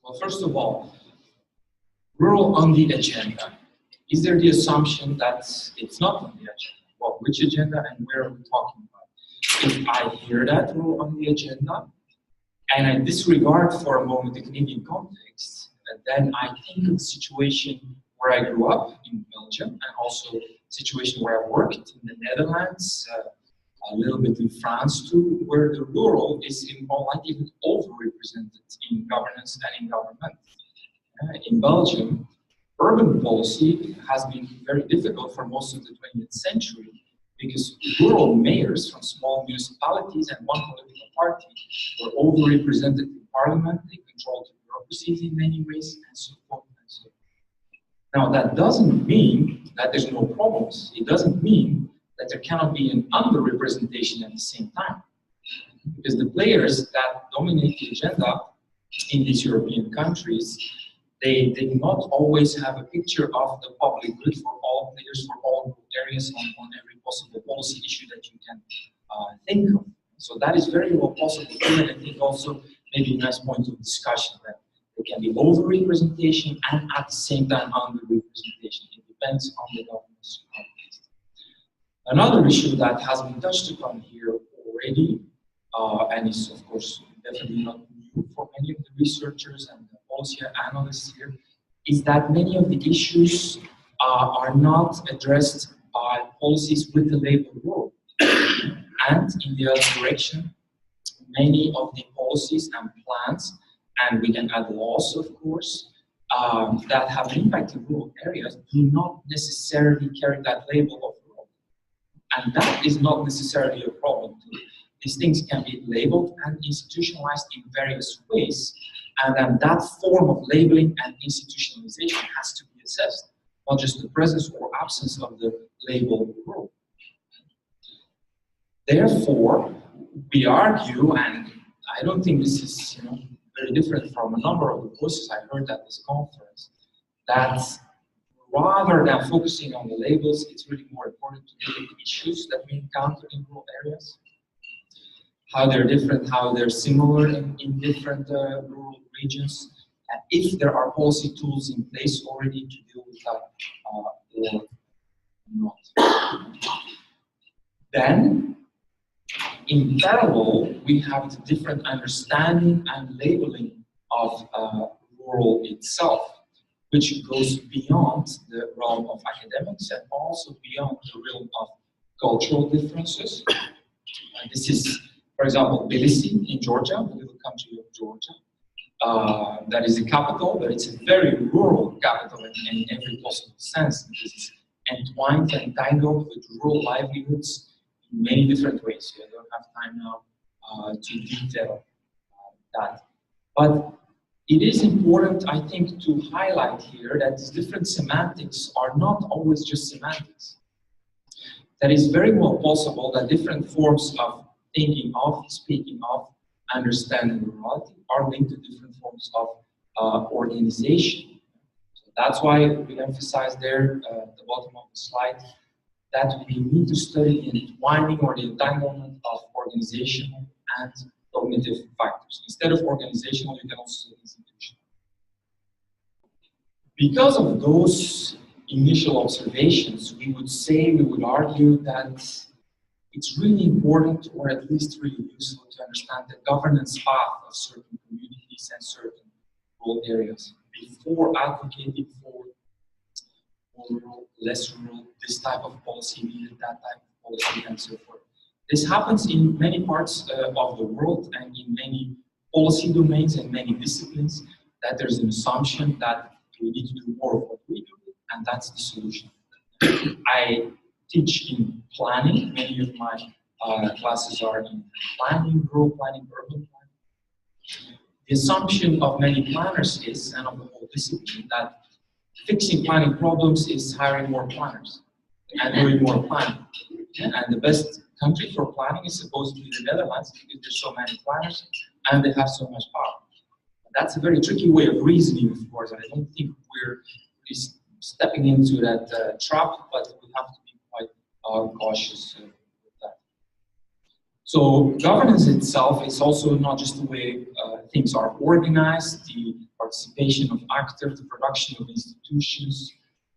Well, first of all, rural on the agenda. Is there the assumption that it's not on the agenda? Well, which agenda and where are we talking about? If I hear that rural on the agenda, and I disregard for a moment the Canadian context, then I think of the situation where I grew up in Belgium, and also the situation where I worked in the Netherlands, a little bit in France too, where the rural is in all likelihood overrepresented in governance and in government. In Belgium, urban policy has been very difficult for most of the 20th century because rural mayors from small municipalities and one political party were overrepresented in parliament. They controlled the bureaucracies in many ways, and so forth and so on. Now, that doesn't mean that there's no problems. It doesn't mean that there cannot be an underrepresentation at the same time. Because the players that dominate the agenda in these European countries, they do not always have a picture of the public good for all players, for all areas on every possible policy issue that you can think of. So that is very well possible too, and I think also maybe a nice point of discussion that there can be over-representation and at the same time under-representation. It depends on the government's context. Another issue that has been touched upon here already, and is of course definitely not new for many of the researchers and the policy analysts here, is that many of the issues are not addressed by policies with the label rural. And in the other direction, many of the policies and plans, and we can add laws, of course, that have an impact in rural areas do not necessarily carry that label of rural. And that is not necessarily a problem too. These things can be labeled and institutionalized in various ways, and then that form of labeling and institutionalization has to be assessed, not just the presence or absence of the label rural. Therefore, we argue, and I don't think this is very different from a number of the voices I heard at this conference, that rather than focusing on the labels, it's really more important to look at the issues that we encounter in rural areas, how they're different, how they're similar in different rural regions, and if there are policy tools in place already to deal with that or not. Then, in parallel, we have the different understanding and labeling of rural itself, which goes beyond the realm of academics and also beyond the realm of cultural differences. This is, for example, Tbilisi in Georgia, the little country of Georgia. That is the capital, but it's a very rural capital in every possible sense, because it's entwined and tangled with rural livelihoods in many different ways. So I don't have time now to detail that. But it is important, I think, to highlight here that these different semantics are not always just semantics. That is very well possible that different forms of thinking of, speaking of, understanding rurality are linked to different forms of organization. So that's why we emphasize there at the bottom of the slide that we need to study the entwining or the entanglement of organizational and cognitive factors. Instead of organizational, you can also say institutional. Because of those initial observations, we would argue that it's really important, or at least really useful, to understand the governance path of certain communities and certain rural areas before advocating for more rural, less rural, this type of policy needed, that type of policy, and so forth. This happens in many parts of the world and in many policy domains and many disciplines, that there's an assumption that we need to do more of what we do, and that's the solution. I teach in planning. Many of my classes are in planning, rural planning, urban planning. The assumption of many planners is, and of the whole discipline, that fixing planning problems is hiring more planners and doing more planning. And the best country for planning is supposedly the Netherlands, because there's so many planners and they have so much power. That's a very tricky way of reasoning, of course, and I don't think we're really stepping into that trap, but we have to be quite cautious with that. So governance itself is also not just the way things are organized, the participation of actors, the production of institutions,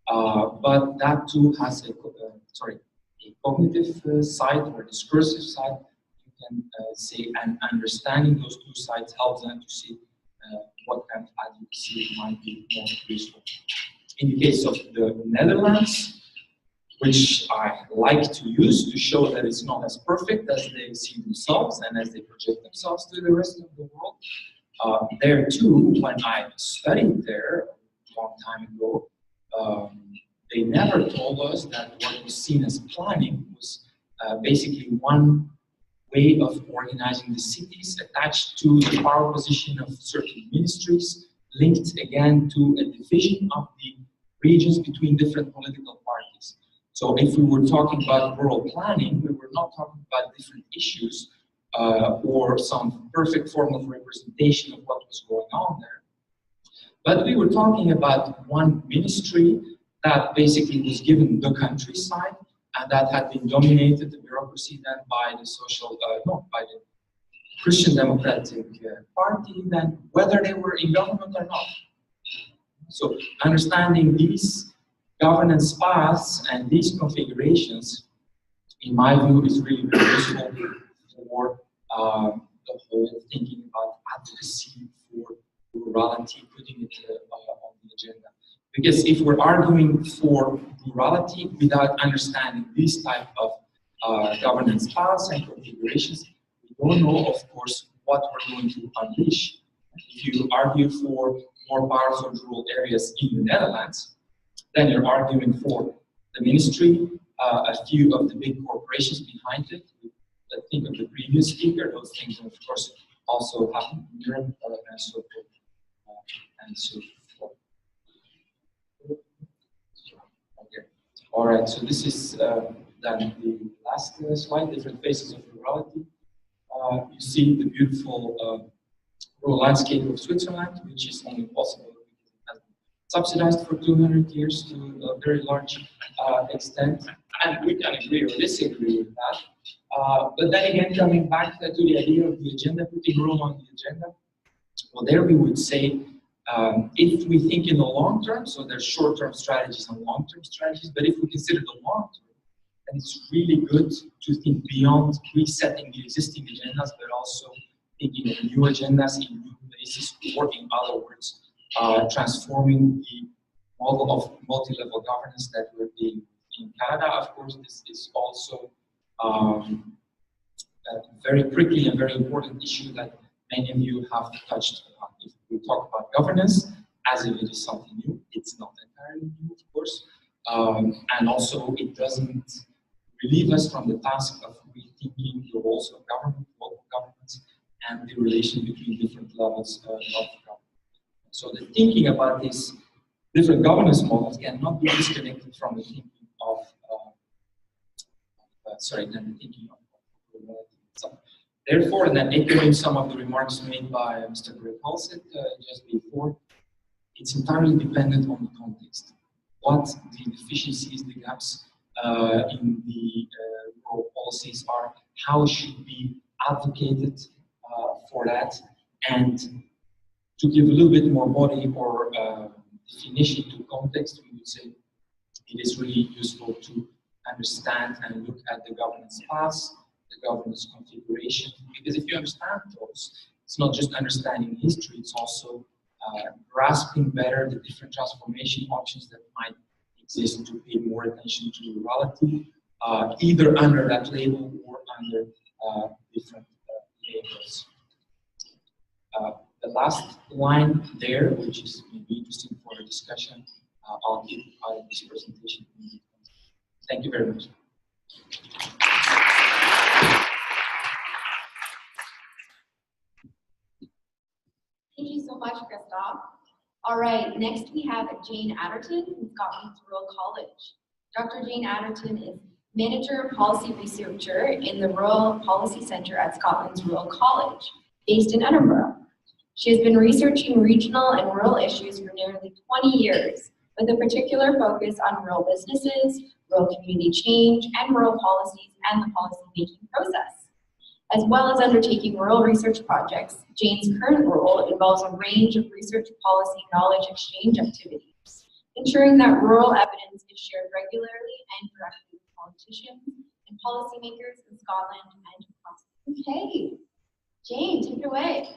but that too has a cognitive side or discursive side. You can say, and understanding those two sides helps them to see what kind of advocacy might be more useful. In the case of the Netherlands, which I like to use to show that it's not as perfect as they see themselves and as they project themselves to the rest of the world. There too, when I studied there a long time ago, they never told us that what was seen as planning was basically one way of organizing the cities attached to the power position of certain ministries, linked again to a division of the regions between different political parties. So if we were talking about rural planning, we were not talking about different issues or some perfect form of representation of what was going on there. But we were talking about one ministry that basically was given the countryside and that had been dominated, the bureaucracy then, by the by the Christian Democratic Party, then whether they were in government or not. So understanding these governance paths and these configurations, in my view, is really very useful for the whole thinking about advocacy for rurality, putting it on the agenda. Because if we're arguing for rurality without understanding these type of governance paths and configurations, we don't know, of course, what we're going to unleash. If you argue for more powerful rural areas in the Netherlands, then you're arguing for the ministry, a few of the big corporations behind it. I think of the previous speaker, those things, of course, also happen in Europe and so forth. And so forth. Okay. All right, so this is then the last slide, different phases of rurality. You see the beautiful rural landscape of Switzerland, which is only possible because it has been subsidized for 200 years to a very large extent. And we can agree or disagree with that. But then again, coming back to the idea of the agenda, putting rural on the agenda, well, there we would say, if we think in the long term, so there's short-term strategies and long-term strategies, but if we consider the long term, then it's really good to think beyond resetting the existing agendas, but also thinking of new agendas in new places, or in other words, transforming the model of multi-level governance that we're in Canada. Of course, this is also a very prickly and very important issue that many of you have touched upon. If we talk about governance as if it is something new, it's not entirely new, of course, and also it doesn't relieve us from the task of rethinking the roles of government, local governments, and the relation between different levels of government. So the thinking about these different governance models cannot be disconnected from the thinking of itself. Therefore, and then echoing some of the remarks made by Mr. Grenfell just before, it's entirely dependent on the context. What the deficiencies, the gaps in the rural policies are, how should be advocated for that, and to give a little bit more body or definition to context, we would say it is really useful to understand and look at the governance paths, the governance configuration, because if you understand those, it's not just understanding history, it's also grasping better the different transformation options that might exist to pay more attention to rurality, either under that label or under different labels. The last line there, which is maybe interesting for a discussion, I'll give out of this presentation. Thank you very much. Thank you so much, Kristof. All right, next we have Jane Atterton from Scotland's Rural College. Dr. Jane Atterton is Manager and Policy Researcher in the Rural Policy Centre at Scotland's Rural College, based in Edinburgh. She has been researching regional and rural issues for nearly 20 years, with a particular focus on rural businesses, rural community change, and rural policies and the policy-making process. As well as undertaking rural research projects, Jane's current role involves a range of research policy knowledge exchange activities, ensuring that rural evidence is shared regularly and directly with politicians and policymakers in Scotland and across. Okay, Jane, take it away.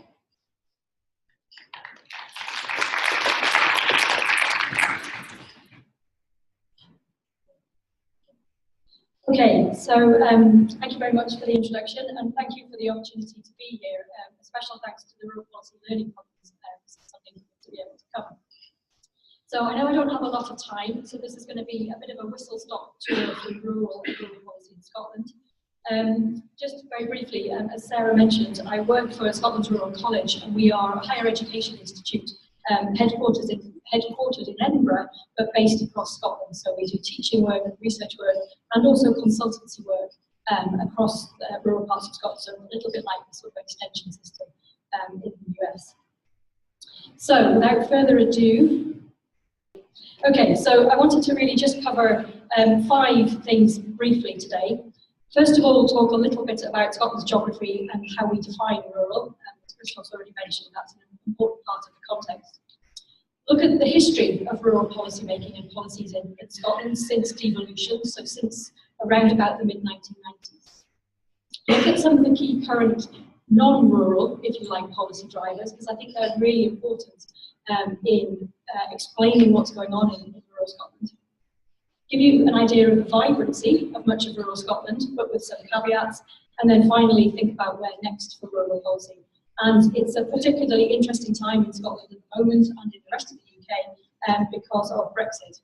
Okay, so thank you very much for the introduction, and thank you for the opportunity to be here. A special thanks to the Rural Policy Learning Conference for something to be able to cover. So I know I don't have a lot of time, so this is going to be a bit of a whistle-stop tour through rural policy in Scotland. Just very briefly, as Sarah mentioned, I work for Scotland's Rural College, and we are a higher education institute headquartered in Edinburgh, but based across Scotland. So we do teaching work and research work, and also consultancy work across rural parts of Scotland, so a little bit like the sort of extension system in the US. So without further ado, okay, so I wanted to really just cover 5 things briefly today. First of all, we'll talk a little bit about Scotland's geography and how we define rural. As Kristof's already mentioned, that's an important part of the context. Look at the history of rural policy making and policies in Scotland since devolution, so since around about the mid-1990s. Look at some of the key current non-rural, if you like, policy drivers, because I think they're really important in explaining what's going on in rural Scotland. Give you an idea of the vibrancy of much of rural Scotland, but with some caveats, and then finally think about where next for rural policy. And it's a particularly interesting time in Scotland at the moment and in the rest of the UK because of Brexit.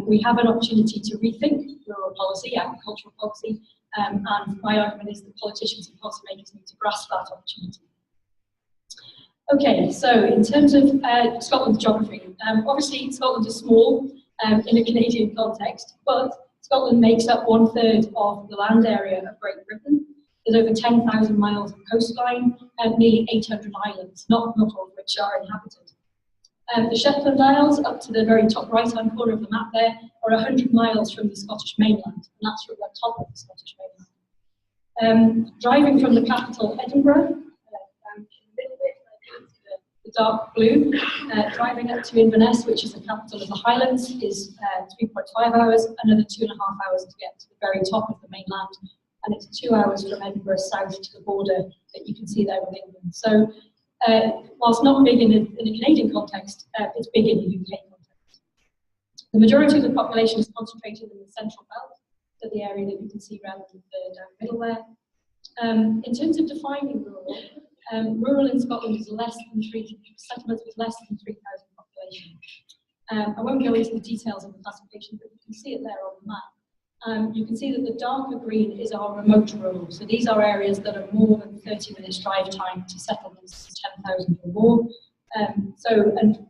We have an opportunity to rethink rural policy, agricultural policy, and my argument is that politicians and policymakers need to grasp that opportunity. Okay, so in terms of Scotland's geography, obviously Scotland is small in a Canadian context, but Scotland makes up 1/3 of the land area of Great Britain. There's over 10,000 miles of coastline and nearly 800 islands, not all of which are inhabited. The Shetland Isles, up to the very top right-hand corner of the map there, are 100 miles from the Scottish mainland, and that's from the top of the Scottish mainland. Driving from the capital, Edinburgh, the dark blue, driving up to Inverness, which is the capital of the Highlands, is 3.5 hours, another 2.5 hours to get to the very top of the mainland, and it's 2 hours from Edinburgh south to the border that you can see there with England. So, whilst not big in a Canadian context, it's big in the UK context. The majority of the population is concentrated in the central belt, so the area that you can see around the middle there. In terms of defining rural, rural in Scotland is less than settlements with less than 3,000 population. I won't go into the details of the classification, but you can see it there on the map. You can see that the darker green is our remote rural. So these are areas that are more than 30 minutes drive time to settlements 10,000 or more. And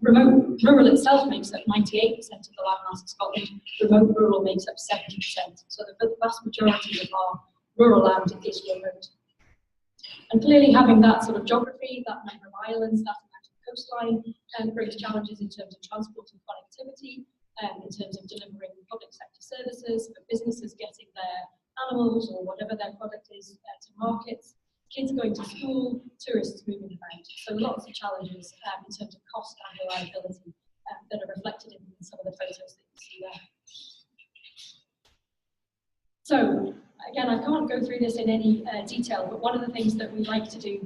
rural itself makes up 98% of the landmass of Scotland. Remote rural makes up 70%. So the vast majority of our rural land is remote. And clearly having that sort of geography, that number of islands, that amount of coastline, brings challenges in terms of transport and connectivity, in terms of delivering public sector services, for businesses getting their animals or whatever their product is to markets, kids going to school, tourists moving about. So lots of challenges in terms of cost and reliability that are reflected in some of the photos that you see there. So again, I can't go through this in any detail, but one of the things that we like to do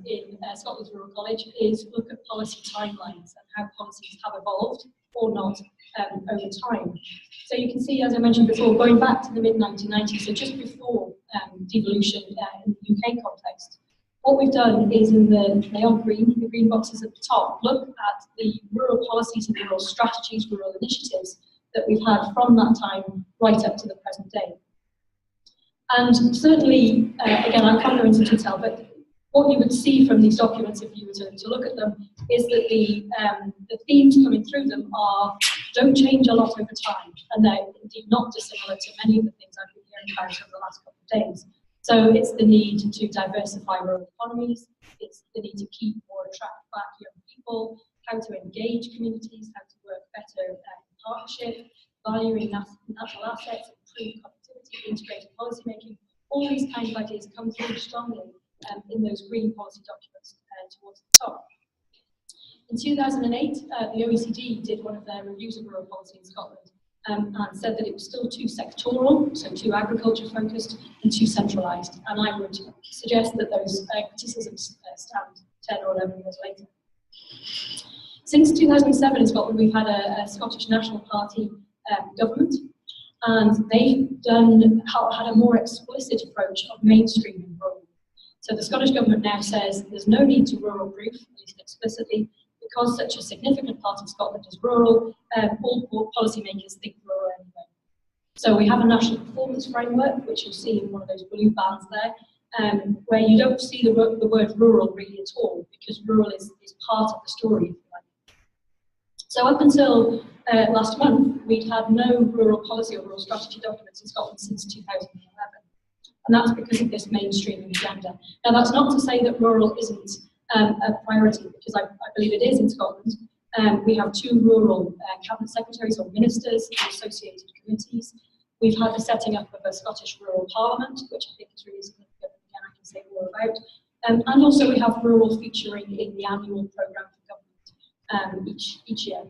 in Scotland's Rural College is look at policy timelines and how policies have evolved or not over time. So you can see, as I mentioned before, going back to the mid-1990s, so just before devolution in the UK context, what we've done is they are green, the green boxes at the top, look at the rural policies and rural strategies, rural initiatives that we've had from that time right up to the present day. And certainly, again, I can't go into detail, but what you would see from these documents, if you were to look at them, is that the themes coming through them don't change a lot over time, and they're indeed not dissimilar to many of the things I've been hearing about over the last couple of days. So it's the need to diversify rural economies, it's the need to keep or attract back young people, how to engage communities, how to work better in partnership, valuing natural assets, improve connectivity, integrated policymaking. All these kinds of ideas come through strongly in those green policy documents towards the top. In 2008, the OECD did one of their reviews of rural policy in Scotland and said that it was still too sectoral, so too agriculture focused and too centralised. And I would suggest that those criticisms stand 10 or 11 years later. Since 2007 in Scotland, we've had a Scottish National Party government, and they've had a more explicit approach of mainstreaming rural. So the Scottish Government now says there's no need to rural proof, at least explicitly, because such a significant part of Scotland is rural, all policymakers think rural anyway. So we have a national performance framework, which you'll see in one of those blue bands there, where you don't see the word rural really at all, because rural is part of the story, if you like. So up until last month, we'd had no rural policy or rural strategy documents in Scotland since 2011. And that's because of this mainstreaming agenda. Now, that's not to say that rural isn't a priority, because I believe it is in Scotland. We have 2 rural cabinet secretaries or ministers and associated committees. We've had the setting up of a Scottish Rural Parliament, which I think is really significant, again I can say more about. And also we have rural featuring in the annual programme for government each year.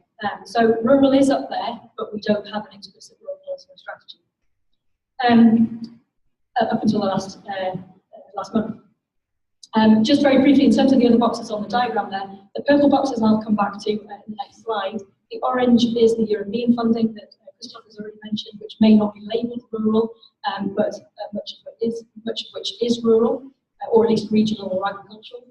So rural is up there, but we don't have an explicit rural policy or strategy. Up until the last month. Just very briefly, in terms of the other boxes on the diagram there, the purple boxes I'll come back to in the next slide. The orange is the European funding that Kristof has already mentioned, which may not be labelled rural, but much of which is rural, or at least regional or agricultural.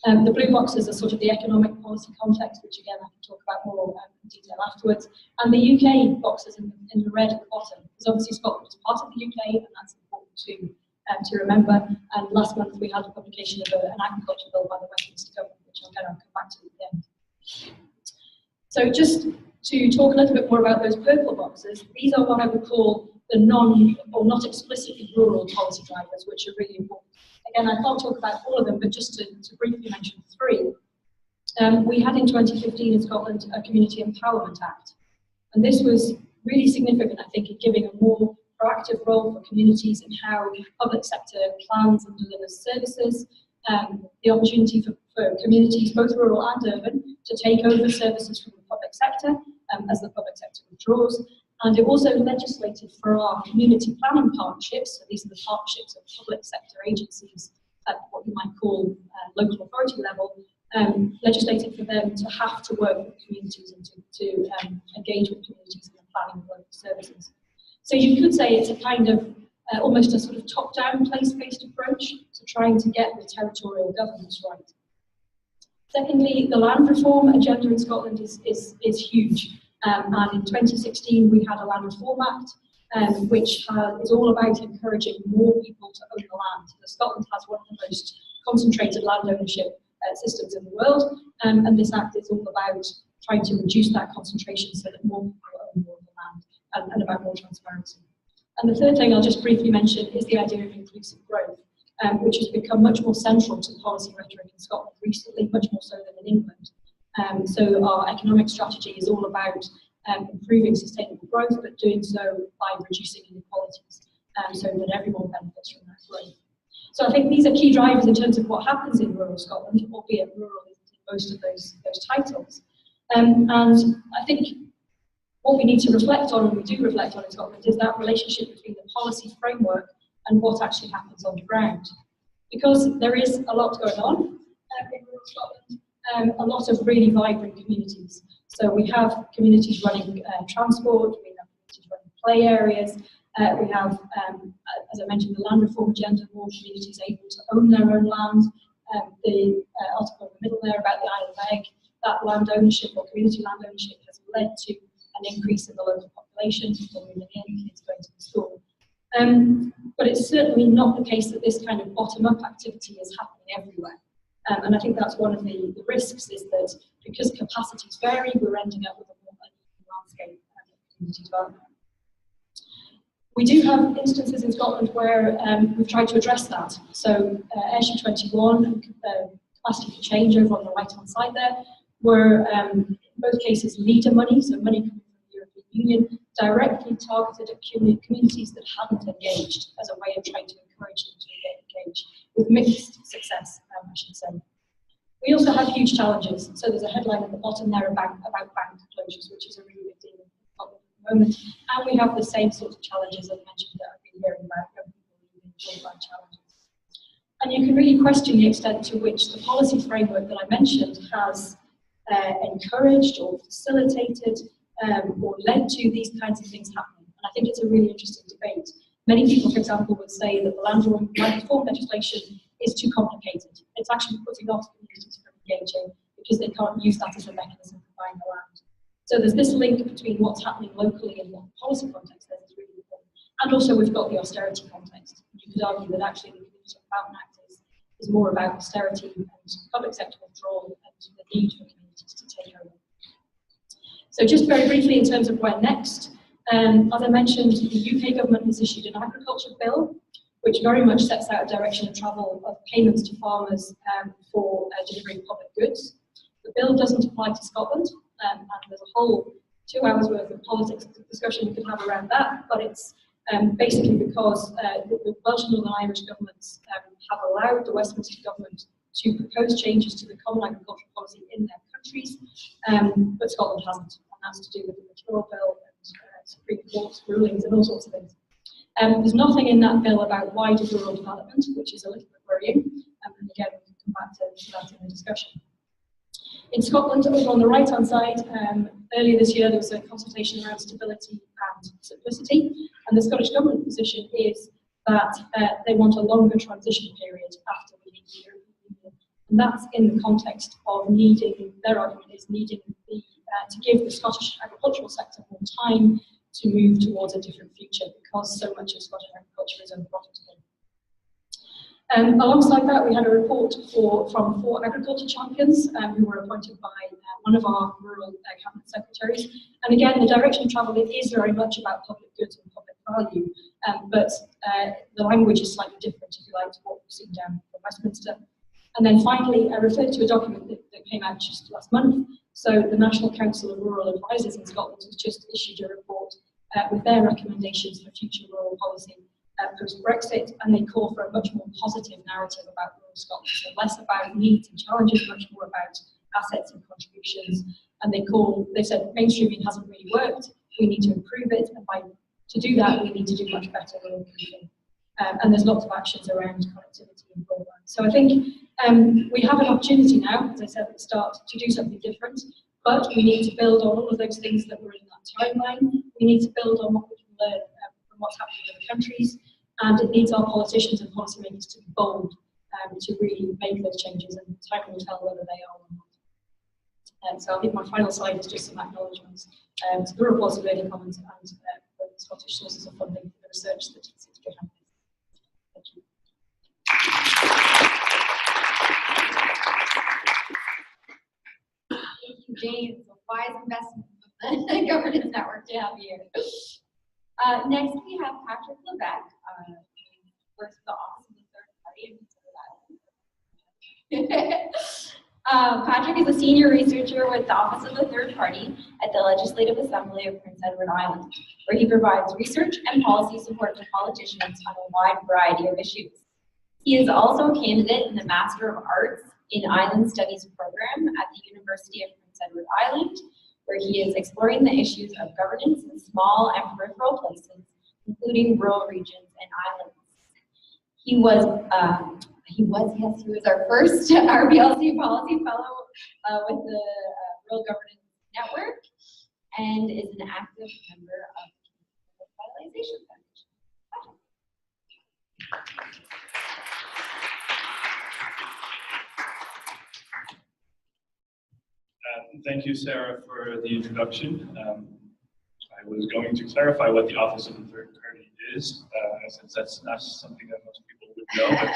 The blue boxes are sort of the economic policy context, which again I can talk about more in detail afterwards. And the UK boxes in the red at the bottom, because obviously Scotland is part of the UK, and that's important to remember. And last month we had a publication of an agriculture bill by the Westminster government, which I'm going to come back to at the end. So just to talk a little bit more about those purple boxes, these are what I would call the not explicitly rural policy drivers, which are really important. Again, I can't talk about all of them, but just to briefly mention 3. We had in 2015 in Scotland a Community Empowerment Act, and this was really significant, I think, in giving a more proactive role for communities in how public sector plans and delivers services, the opportunity for communities, both rural and urban, to take over services from the public sector as the public sector withdraws. And it also legislated for our community planning partnerships, so these are the partnerships of public sector agencies at what you might call local authority level, legislated for them to have to work with communities and to engage with communities in the planning of local services. So you could say it's a kind of almost a sort of top-down place-based approach to trying to get the territorial governance right. Secondly, the land reform agenda in Scotland is huge. And in 2016, we had a Land Reform Act, which is all about encouraging more people to own the land. So Scotland has one of the most concentrated land ownership systems in the world, and this act is all about trying to reduce that concentration so that more people own more of the land, and about more transparency. And the third thing I'll just briefly mention is the idea of inclusive growth, which has become much more central to policy rhetoric in Scotland recently, much more so than in England. So our economic strategy is all about improving sustainable growth, but doing so by reducing inequalities, so that everyone benefits from that growth. So I think these are key drivers in terms of what happens in rural Scotland, albeit rural isn't in most of those titles. And I think what we need to reflect on, and we do reflect on in Scotland, is that relationship between the policy framework and what actually happens on the ground. Because there is a lot going on in rural Scotland, a lot of really vibrant communities. So we have communities running transport, we have communities running play areas, we have, as I mentioned, the land reform agenda, more communities able to own their own land. The article in the middle there about the Isle of Lévêque, that land ownership or community land ownership has led to an increase in the local population, people moving in, kids going to the school. But it's certainly not the case that this kind of bottom-up activity is happening everywhere. And I think that's one of the risks, is that because capacities vary, we're ending up with a more uneven landscape of community development. We do have instances in Scotland where we've tried to address that. So Assche 21, capacity for change over on the right-hand side there, were in both cases leader money, so money coming from the European Union, directly targeted at communities that hadn't engaged, as a way of trying to encourage them to engage, with mixed success, I should say. We also have huge challenges. So there's a headline at the bottom there about bank closures, which is a really big deal at the moment. And we have the same sort of challenges I've mentioned that I've been hearing about young people leaving broadband challenges. And you can really question the extent to which the policy framework that I mentioned has encouraged or facilitated or led to these kinds of things happening. And I think it's a really interesting debate. Many people, for example, would say that the land reform legislation is too complicated. It's actually putting off communities from engaging because they can't use that as a mechanism for buying the land. So there's this link between what's happening locally and what the policy context there is really important. And also we've got the austerity context. You could argue that actually the Community Empowerment Act is more about austerity and public sector withdrawal and the need for communities to take over. So just very briefly in terms of where next, as I mentioned, the UK government has issued an agriculture bill, which very much sets out a direction of travel of payments to farmers for delivering public goods. The bill doesn't apply to Scotland, and there's a whole 2 hours worth of politics discussion we could have around that, but it's basically because the Welsh and Northern Irish governments have allowed the Westminster government to propose changes to the common agricultural policy in their countries, but Scotland hasn't, and that's to do with the withdrawal bill and Supreme Court rulings and all sorts of things. There's nothing in that bill about wider rural development, which is a little bit worrying, and again, we can come back to that in the discussion. In Scotland, over on the right-hand side, earlier this year there was a consultation around stability and simplicity, and the Scottish Government position is that they want a longer transition period after we leave the European Union, and that's in the context of needing, their argument is needing to give the Scottish agricultural sector more time to move towards a different future because so much of Scottish agriculture is unprofitable. Alongside that, we had a report from 4 agriculture champions who were appointed by one of our rural cabinet secretaries. And again, the direction of travel is very much about public goods and public value, but the language is slightly different, if you like, to what we've seen down from Westminster. And then finally, I referred to a document that came out just last month. So the National Council of Rural Advisors in Scotland has just issued a report with their recommendations for future rural policy post-Brexit, and they call for a much more positive narrative about rural Scotland, so less about needs and challenges, much more about assets and contributions. And they said mainstreaming hasn't really worked, we need to improve it, and to do that we need to do much better rural proofing. And there's lots of actions around connectivity and broadband. So I think we have an opportunity now, as I said at the start, to do something different, but we need to build on all of those things that were in that timeline. We need to build on what we can learn from what's happening in other countries, and it needs our politicians and policymakers to be bold to really make those changes, and time will tell whether they are or not. So I think my final slide is just some acknowledgements to the Rural Policy Learning Commons and the Scottish sources of funding for the research that sits behind this. Thank you. Thank you, Jane. It's a wise investment of the governance network to have you. Next, we have Patrick Lévêque, who works for the Office of the Third Party. Patrick is a senior researcher with the Office of the Third Party at the Legislative Assembly of Prince Edward Island, where he provides research and policy support to politicians on a wide variety of issues. He is also a candidate in the Master of Arts in Island Studies program at the University of Prince Edward Island, where he is exploring the issues of governance in small and peripheral places, including rural regions and islands. He was our first RBLC policy fellow with the Rural Governance Network, and is an active member of the Revitalization Foundation. Thank you, Sarah, for the introduction. I was going to clarify what the Office of the Third Party is, since that's not something that most people would know. But,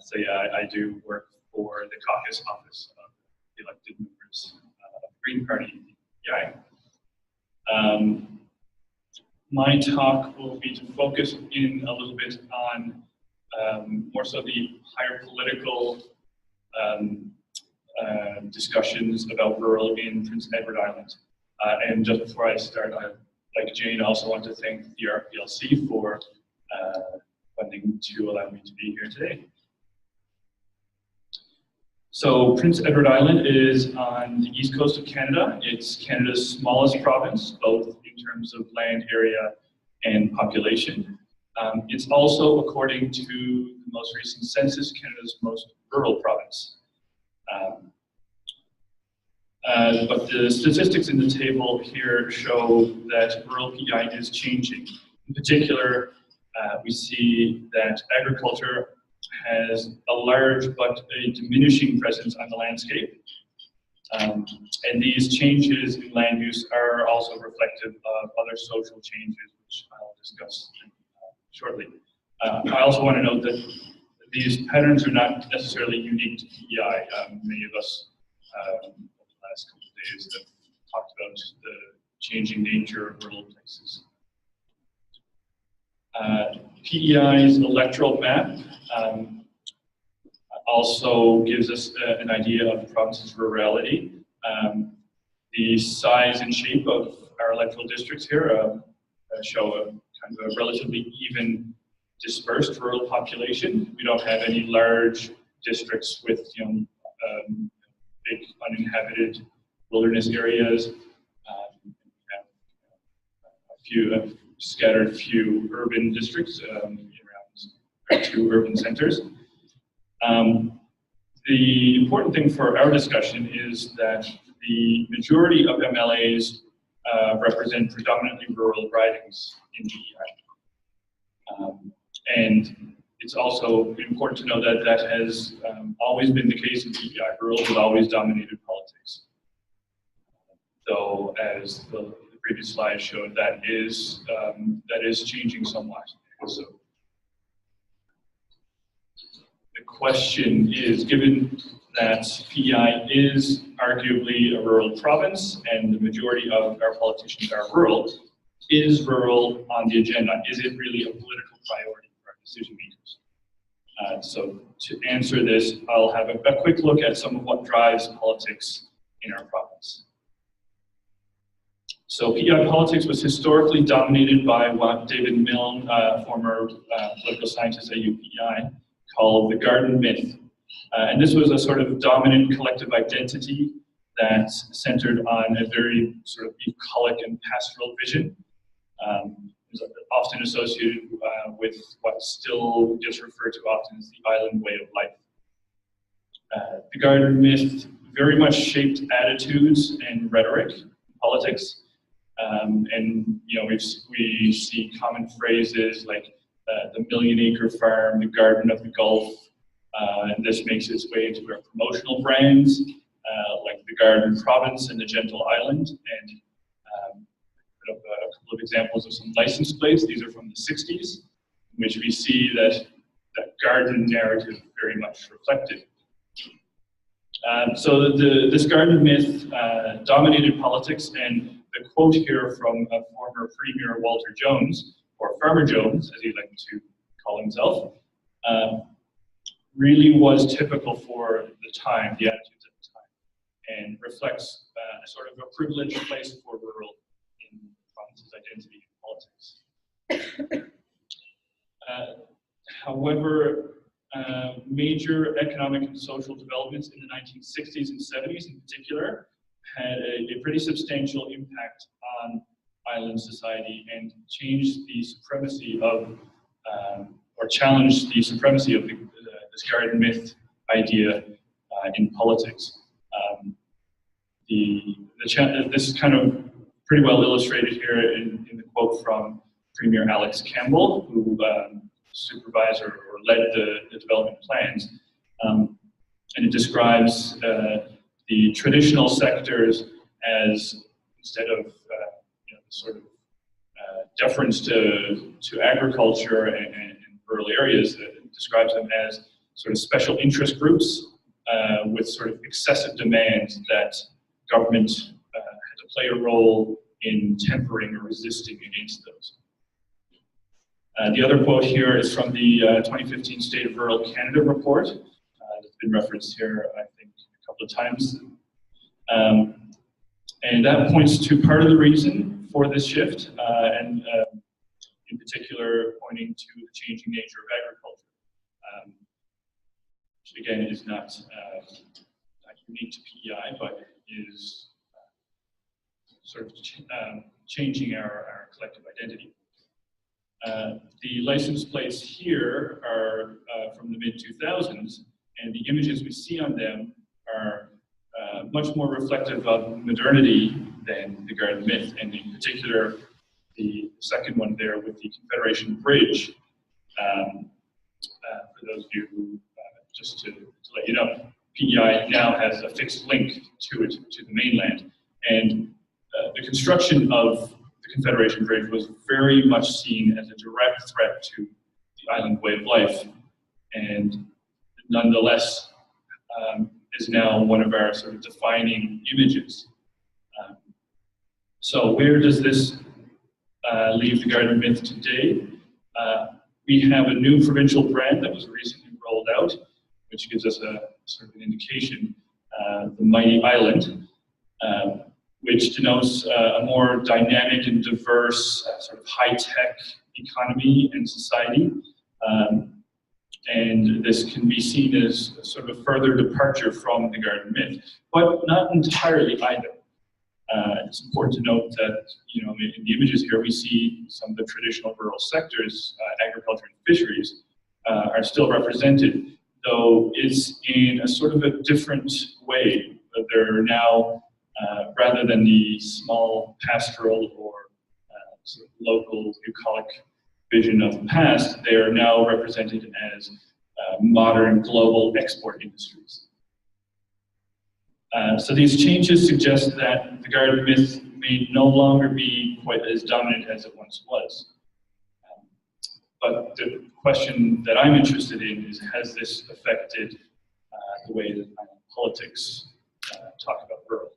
so yeah, I do work for the caucus office of the elected members of the Green Party, EI. My talk will be to focus in a little bit on more so the higher political discussions about rural in Prince Edward Island. And just before I start, like Jane, also want to thank the RPLC for funding to allow me to be here today. So Prince Edward Island is on the east coast of Canada. It's Canada's smallest province, both in terms of land area and population. It's also, according to the most recent census, Canada's most rural province. But the statistics in the table here show that rural PEI is changing. In particular, we see that agriculture has a large but a diminishing presence on the landscape. And these changes in land use are also reflective of other social changes, which I'll discuss shortly. I also want to note that these patterns are not necessarily unique to PEI. Many of us over the last couple of days have talked about the changing nature of rural places. PEI's electoral map also gives us an idea of the province's rurality. The size and shape of our electoral districts here show a kind of a relatively even dispersed rural population. We don't have any large districts with big uninhabited wilderness areas. We have a scattered few urban districts around our two urban centers. The important thing for our discussion is that the majority of MLAs represent predominantly rural ridings in PEI. And it's also important to know that that has always been the case in PEI. Rural has always dominated politics. Though, as the previous slide showed, that is changing somewhat. So the question is, given that PEI is arguably a rural province and the majority of our politicians are rural, is rural on the agenda? Is it really a political priority for our decision makers? So to answer this, I'll have a quick look at some of what drives politics in our province. So PEI politics was historically dominated by what David Milne, former political scientist at UPEI, called the garden myth. And this was a sort of dominant collective identity that centered on a very sort of bucolic and pastoral vision. It was often associated with what still gets referred to often as the island way of life. The garden myth very much shaped attitudes and rhetoric in politics. And we see common phrases like the million-acre farm, the garden of the Guelph, and this makes its way into our promotional brands, like the Garden Province and the Gentle Island, and a couple of examples of some license plates. These are from the 60s, in which we see that garden narrative very much reflected. So this garden myth dominated politics, and the quote here from former Premier Walter Jones, or Farmer Jones, as he liked to call himself, really was typical for the time, the attitudes at the time, and reflects a sort of a privileged place for rural in the province's identity in politics. However, major economic and social developments in the 1960s and 70s in particular had a pretty substantial impact on island society and changed the supremacy of, or challenged the supremacy of this garden myth idea in politics. This is kind of pretty well illustrated here in the quote from Premier Alex Campbell, who supervised or led the development plans. And it describes the traditional sectors as, instead of sort of deference to agriculture and rural areas, it describes them as sort of special interest groups with sort of excessive demands that government had to play a role in tempering or resisting against those. The other quote here is from the 2015 State of Rural Canada report. That's been referenced here, I think, a couple of times. And that points to part of the reason for this shift. in particular pointing to the changing nature of agriculture, which again is not unique to PEI, but is sort of changing our collective identity. The license plates here are from the mid-2000s, and the images we see on them are much more reflective of modernity than the Garden Myth, and in particular, the second one there with the Confederation Bridge. For those of you who, just to let you know, PEI now has a fixed link to it, to the mainland, and the construction of the Confederation Bridge was very much seen as a direct threat to the island way of life, and nonetheless is now one of our sort of defining images. So where does this leave the Garden Myth today? We have a new provincial brand that was recently rolled out, which gives us a sort of an indication, the Mighty Island, which denotes a more dynamic and diverse, sort of high-tech economy and society. And this can be seen as a sort of further departure from the Garden Myth, but not entirely either. It's important to note that, you know, in the images here, we see some of the traditional rural sectors, agriculture and fisheries, are still represented, though it's in a sort of a different way. They're now, rather than the small pastoral or sort of local bucolic vision of the past, they are now represented as modern global export industries. So these changes suggest that the Garden Myth may no longer be quite as dominant as it once was. But the question that I'm interested in is, has this affected the way that politics talk about rural?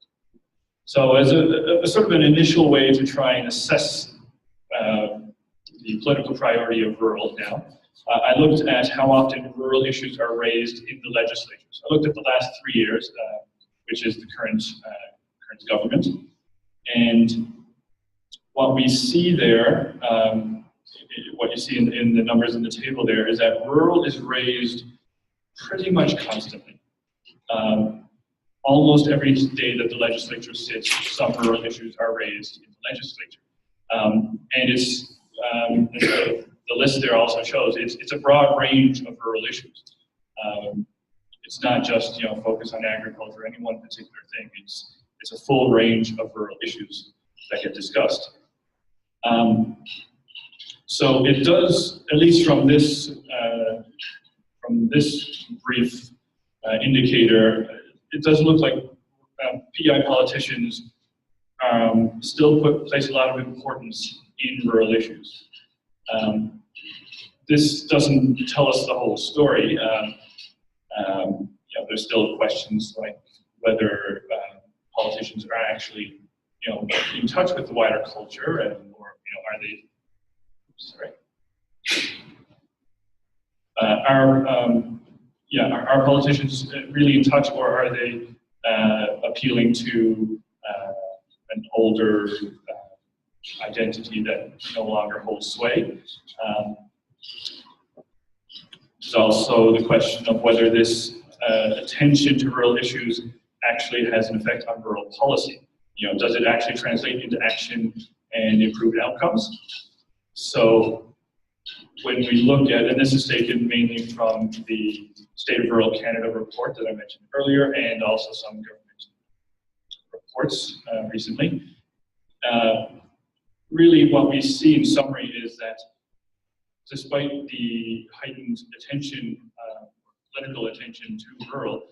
So as a sort of an initial way to try and assess the political priority of rural now, I looked at how often rural issues are raised in the legislature. So I looked at the last 3 years, which is the current government. And what we see there, what you see in the numbers in the table there, is that rural is raised pretty much constantly. Almost every day that the legislature sits, some rural issues are raised in the legislature. And it's, the list there also shows, it's a broad range of rural issues. It's not just, you know, focus on agriculture or any one particular thing. It's a full range of rural issues that get discussed. So it does, at least from this brief indicator, it does look like PEI politicians still place a lot of importance in rural issues. This doesn't tell us the whole story. You know, there's still questions like whether politicians are actually, you know, in touch with the wider culture, and or, you know, are they? Sorry. Are politicians really in touch, or are they appealing to an older identity that no longer holds sway? There's also the question of whether this attention to rural issues actually has an effect on rural policy. You know, does it actually translate into action and improved outcomes? So when we look at, and this is taken mainly from the State of Rural Canada report that I mentioned earlier, and also some government reports recently, really what we see in summary is that despite the heightened attention, political attention to rural,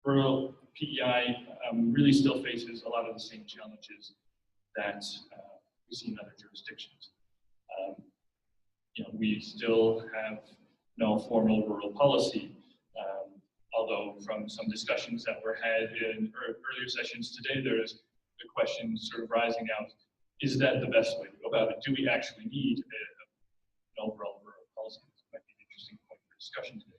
rural PEI really still faces a lot of the same challenges that we see in other jurisdictions. You know, we still have no formal rural policy, although from some discussions that were had in earlier sessions today, there's the question sort of rising out, is that the best way to go about it? Do we actually need an overall rural policy? This might be an interesting point for discussion today.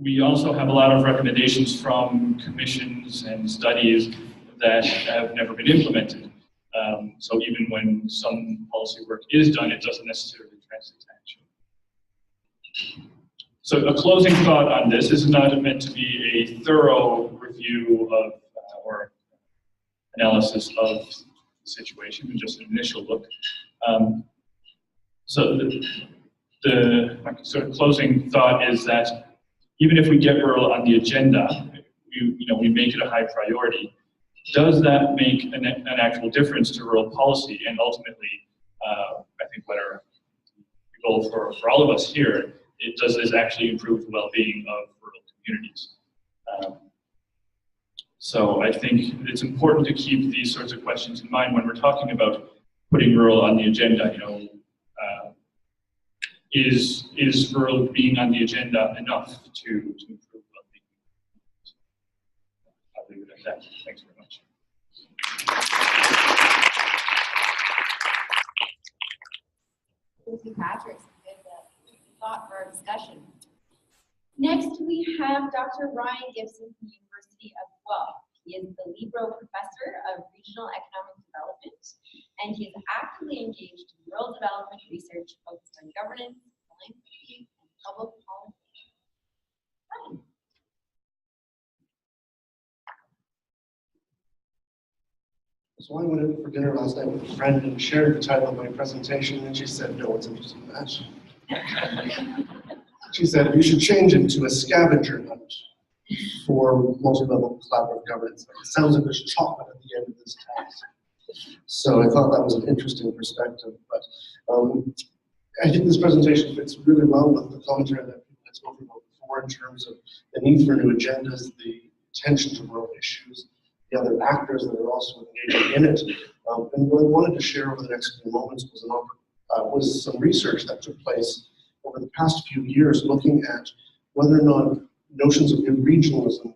we also have a lot of recommendations from commissions and studies that have never been implemented. So even when some policy work is done, it doesn't necessarily translate to action. So a closing thought on this. This is not meant to be a thorough review of or analysis of the situation, but just an initial look. So my sort of closing thought is that even if we get rural on the agenda, we make it a high priority. Does that make an actual difference to rural policy? And ultimately, I think what our goal for all of us here, does this actually improve the well-being of rural communities? So I think it's important to keep these sorts of questions in mind when we're talking about putting rural on the agenda. Is rural being on the agenda enough to improve well-being? I'll leave it at that. Thanks very much. Thank you, Patrick. Good thought for our discussion. Next, we have Dr. Ryan Gibson from the University of Guelph. He is the Libro Professor of Regional Economic Development, and he is actively engaged in rural development research focused on governance, philanthropy, and public policy. Ryan. So I went in for dinner last night with a friend and shared the title of my presentation, and she said, no one's interested in that. She said, you should change it to a scavenger hunt for multi-level collaborative governance. It sounds like there's chocolate at the end of this task. So I thought that was an interesting perspective. But I think this presentation fits really well with the commentary that people had spoken about before in terms of the need for new agendas, the attention to rural issues, the other actors that are also engaging in it. And what I wanted to share over the next few moments was some research that took place over the past few years looking at whether or not notions of new regionalism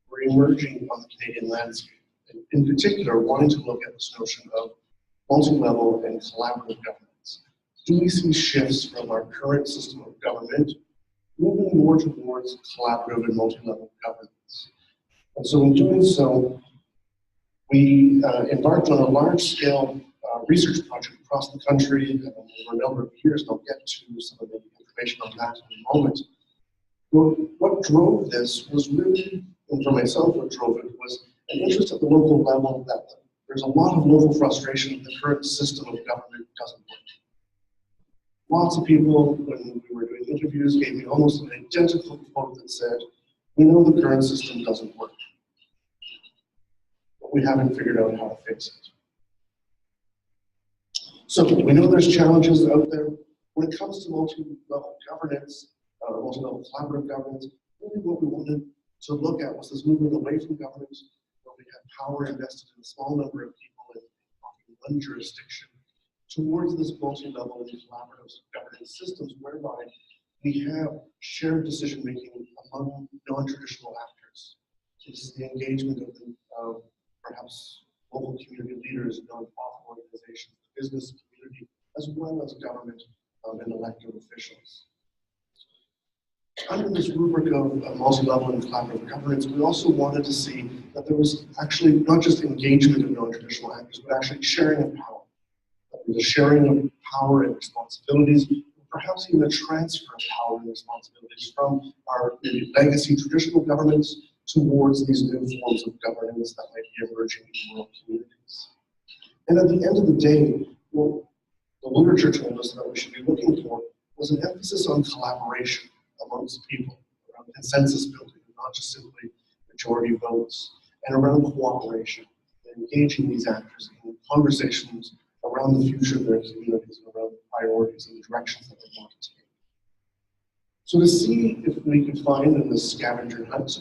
were emerging on the Canadian landscape. And in particular, wanting to look at this notion of multi-level and collaborative governance. Do we see shifts from our current system of government moving more towards collaborative and multi-level governance? And so in doing so, we embarked on a large-scale research project across the country over a number of years, and I'll get to some of the information on that in a moment. What drove this was really, and for myself, what drove it was an interest at the local level that there's a lot of local frustration that the current system of government doesn't work. Lots of people, when we were doing interviews, gave me almost an identical quote that said, we know the current system doesn't work, but we haven't figured out how to fix it. So we know there's challenges out there. When it comes to multi-level governance, multi-level collaborative governance, really what we wanted to look at was this movement away from governance, where we had power invested in a small number of people in one jurisdiction, towards this multi-level and collaborative governance systems whereby we have shared decision-making among non-traditional actors. So this is the engagement of perhaps local community leaders, non-profit organizations, the business community, as well as government and elected officials. Under this rubric of multi-level and collaborative governance, we also wanted to see that there was actually not just engagement of non-traditional actors, but actually sharing of power. That there was a sharing of power and responsibilities, perhaps even a transfer of power and responsibilities from our maybe legacy traditional governments towards these new forms of governance that might be emerging in rural communities. And at the end of the day, what the literature told us that we should be looking for was an emphasis on collaboration amongst people, around consensus building, not just simply majority votes, and around cooperation, and engaging these actors in conversations around the future of their communities and around the priorities and the directions that they want to take. So to see if we could find in this scavenger hunt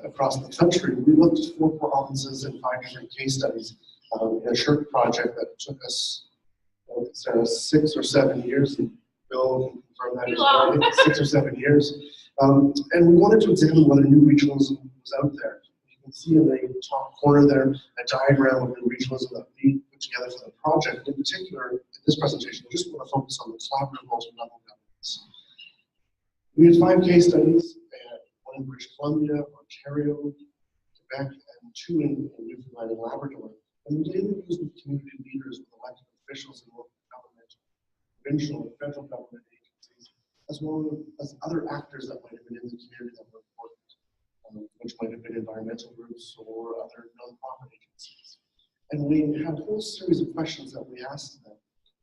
across the country, we looked at 4 provinces and 5 different case studies in a SHRC project that took us 6 or 7 years. And Bill can confirm that as well, 6 or 7 years. And we wanted to examine whether new regionalism was out there. You can see in the top corner there a diagram of new regionalism that we put together for the project. In particular, in this presentation, we just want to focus on the collaborative multi-level governance. We had 5 case studies, in British Columbia, Ontario, Quebec, and 2 in Newfoundland and Labrador. And we did interviews with community leaders, with elected officials in local government, provincial and federal government agencies, as well as other actors that might have been in the community that were important, which might have been environmental groups or other nonprofit agencies. And we had a whole series of questions that we asked them.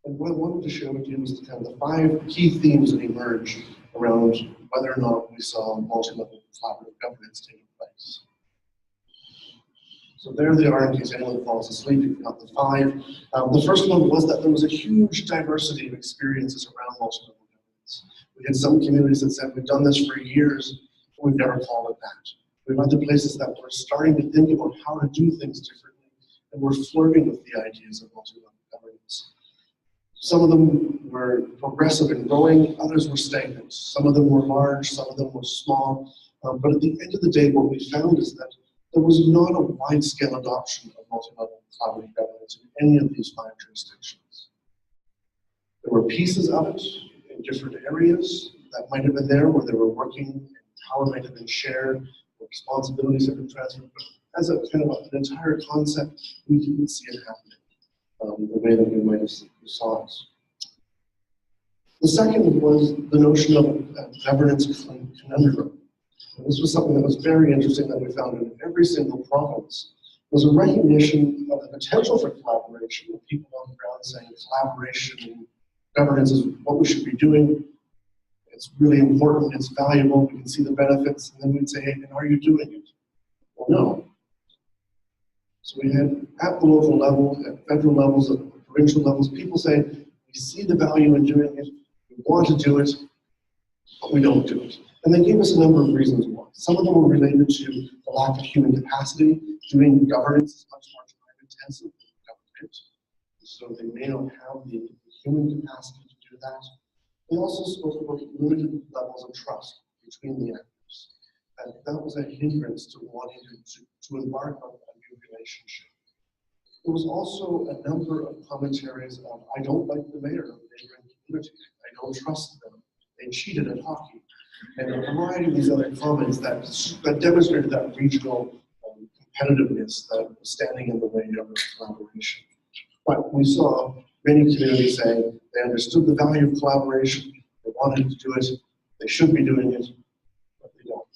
And what I wanted to share with you is kind of the 5 key themes that emerged around whether or not we saw multi-level collaborative governance taking place. So there they are in case anyone falls asleep, you've got the 5. The first one was that there was a huge diversity of experiences around multi-level governance. We had some communities that said, we've done this for years, but we've never called it that. We have other places that were starting to think about how to do things differently, and we're flirting with the ideas of multi-level governance. Some of them were progressive and growing, others were stagnant. Some of them were large, some of them were small. But at the end of the day, what we found is that there was not a wide-scale adoption of multi-level collaborative governance in any of these 5 jurisdictions. There were pieces of it in different areas that might have been there where they were working, and power might have been shared, or responsibilities have been transferred. But as a kind of an entire concept, we didn't see it happening the way that we might have saw it. The second was the notion of a governance conundrum. And this was something that was very interesting that we found in every single province, was a recognition of the potential for collaboration, with people on the ground saying collaboration and governance is what we should be doing. It's really important, it's valuable, we can see the benefits, and then we'd say, hey, and are you doing it? Well, no. So we had, at the local level, at federal levels, at provincial levels, people saying, we see the value in doing it, we want to do it, but we don't do it. And they gave us a number of reasons why. Some of them were related to the lack of human capacity. Doing governance is much more time-intensive than government, so they may not have the human capacity to do that. They also spoke about limited levels of trust between the actors. And that was a hindrance to wanting to embark on a new relationship. There was also a number of commentaries of, I don't like the mayor of the neighboring community. I don't trust them. They cheated at hockey. And a variety of these other comments that demonstrated that regional competitiveness that was standing in the way of collaboration. But we saw many communities saying they understood the value of collaboration, they wanted to do it, they should be doing it, but they don't.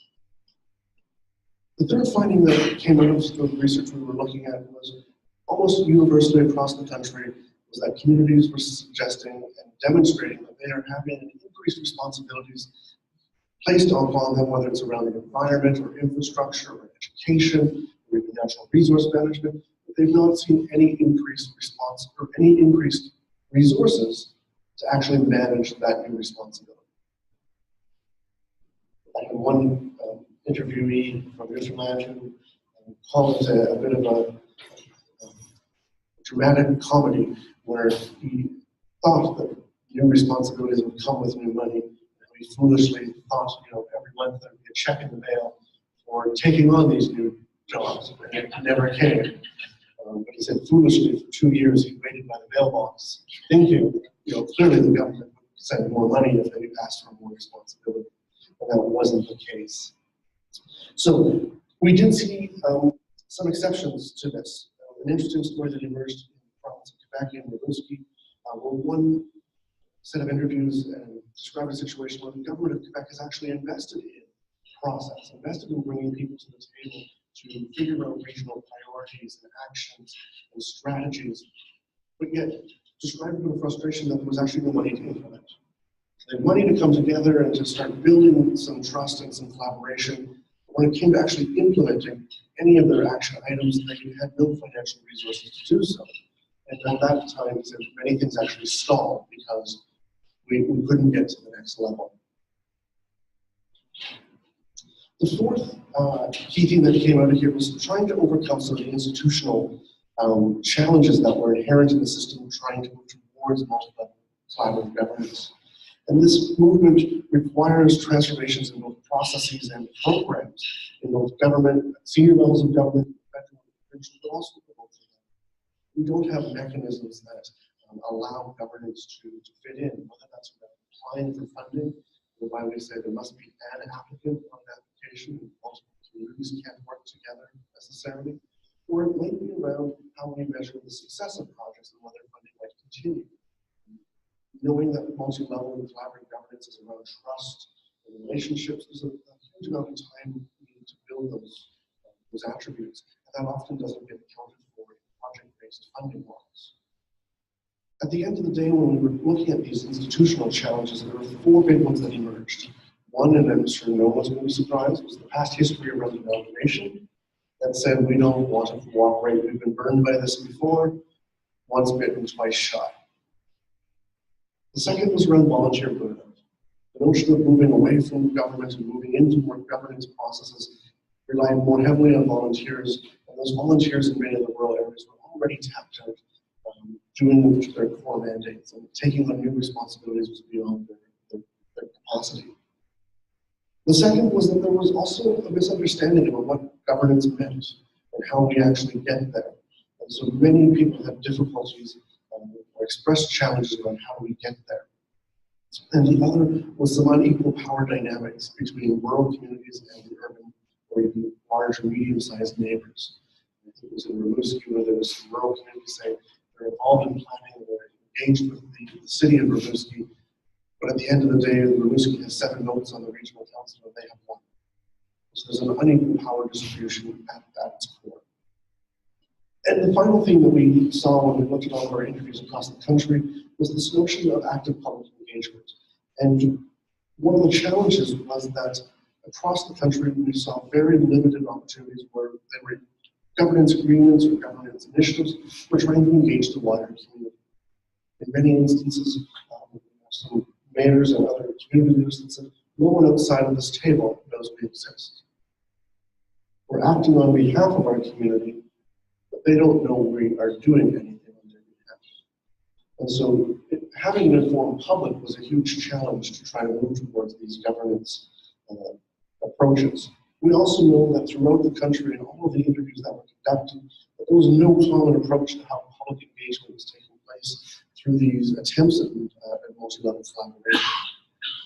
The third finding that came out of the research we were looking at was almost universally across the country was that communities were suggesting and demonstrating that they are having increased responsibilities placed upon them, whether it's around the environment or infrastructure or education or even natural resource management, but they've not seen any increased response or any increased resources to actually manage that new responsibility. I had one interviewee from Newfoundland who called it a bit of a dramatic comedy where he thought that new responsibilities would come with new money. He foolishly thought, every month there'd be a check in the mail for taking on these new jobs, and it never came. But he said foolishly for 2 years he waited by the mailbox, thinking, clearly the government would send more money if they asked for more responsibility, and that wasn't the case. So we did see some exceptions to this. An interesting story that emerged in the province of Quebec in Lévêque, where one set of interviews and described a situation where the government of Quebec has actually invested in process, invested in bringing people to the table to figure out regional priorities and actions and strategies, but yet described with frustration that there was actually no money to implement. They had money to come together and to start building some trust and some collaboration, but when it came to actually implementing any of their action items, they had no financial resources to do so. And at that time, many things actually stalled because we couldn't get to the next level. The fourth key thing that came out of here was trying to overcome some of the institutional challenges that were inherent in the system, trying to move towards multi-level collaborative governance. And this movement requires transformations in both processes and programs in both government, senior levels of government, federal and provincial, but also the local level. We don't have mechanisms that allow governance to fit in, whether that's applying for funding, whereby we say there must be an applicant on an collaboration and multiple communities can't work together necessarily, or it might be around how we measure the success of projects and whether funding might continue. Knowing that multi-level and collaborative governance is around trust and relationships, there's a huge amount of time needed to build those attributes, and that often doesn't get accounted for in project-based funding models. At the end of the day, when we were looking at these institutional challenges, there were 4 big ones that emerged. One, and I'm sure no one's going to be surprised, was the past history around amalgamation that said we don't want to cooperate, we've been burned by this before, once bitten, twice shy. The second was around volunteer burnout. The notion of moving away from government and moving into more governance processes relying more heavily on volunteers, and those volunteers in many of the rural areas were already tapped out, doing their core mandates, and taking on new responsibilities was beyond their capacity. The second was that there was also a misunderstanding about what governance meant and how we actually get there. And so many people have difficulties or express challenges about how we get there. And the other was some unequal power dynamics between rural communities and the urban or even large or medium-sized neighbors. I think it was in Rimouski where there was some rural communities saying they're involved in planning, they're engaged with the city of Rimouski, but at the end of the day, Rimouski has 7 votes on the regional council and they have 1. So there's an unequal power distribution at its core. And the final thing that we saw when we looked at all of our interviews across the country was this notion of active public engagement. And one of the challenges was that across the country, we saw very limited opportunities where there were governance agreements or governance initiatives were trying to engage the wider community. In many instances, some mayors and other community leaders that said, no one outside of this table knows we exist. We're acting on behalf of our community, but they don't know we are doing anything on their behalf. And so having an informed public was a huge challenge to try to move towards these governance approaches. We also know that throughout the country in all of the interviews that were conducted, that there was no common approach to how public engagement was taking place through these attempts at multi-level collaboration,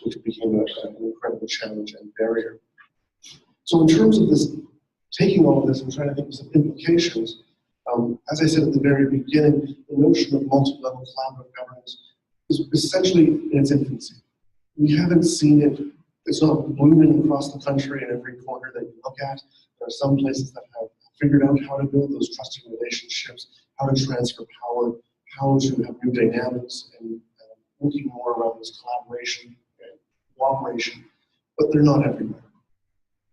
which became an incredible challenge and barrier. So in terms of this, taking all of this and trying to think of some implications, as I said at the very beginning, the notion of multi-level collaborative governance is essentially in its infancy. We haven't seen it. It's not blooming across the country in every corner that you look at. There are some places that have figured out how to build those trusting relationships, how to transfer power, how to have new dynamics, and looking more around this collaboration and cooperation, but they're not everywhere.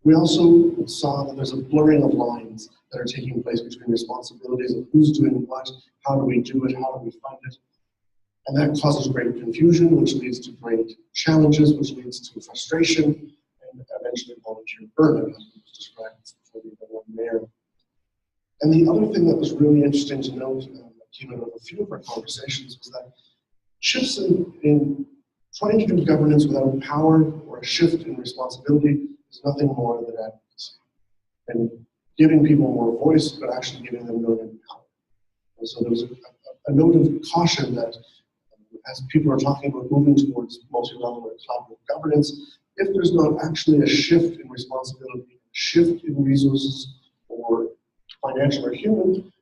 We also saw that there's a blurring of lines that are taking place between responsibilities of who's doing what, how do we do it, how do we fund it. And that causes great confusion, which leads to great challenges, which leads to frustration, and eventually volunteer burnout, as was described before the one there. And the other thing that was really interesting to note, that came out of a few of our conversations, was that shifts in trying to do governance without power or a shift in responsibility is nothing more than advocacy. And giving people more voice, but actually giving them no power. And so there was a note of caution that as people are talking about moving towards multi-level and collaborative governance, if there's not actually a shift in responsibility, shift in resources, or financial or human,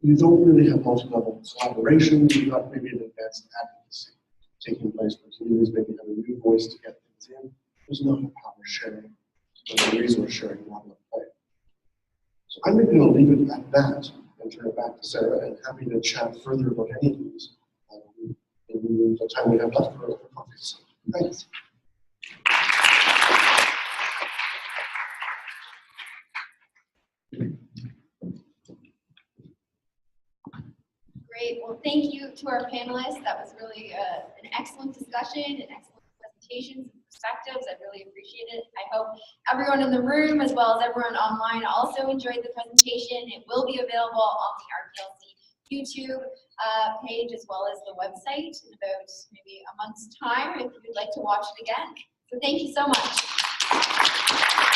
you don't really have multi-level collaboration. You've got maybe an advanced advocacy taking place where communities maybe have a new voice to get things in. There's not a power sharing or a resource sharing model at play. So I'm maybe going to leave it at that and turn it back to Sarah, and happy to chat further about any of these in the time we have left for coffee. So, thanks. Great. Well, thank you to our panelists. That was really an excellent discussion and excellent presentations and perspectives. I really appreciate it. I hope everyone in the room, as well as everyone online, also enjoyed the presentation. It will be available on the RPLC YouTube page, as well as the website in about maybe a month's time if you'd like to watch it again. So thank you so much.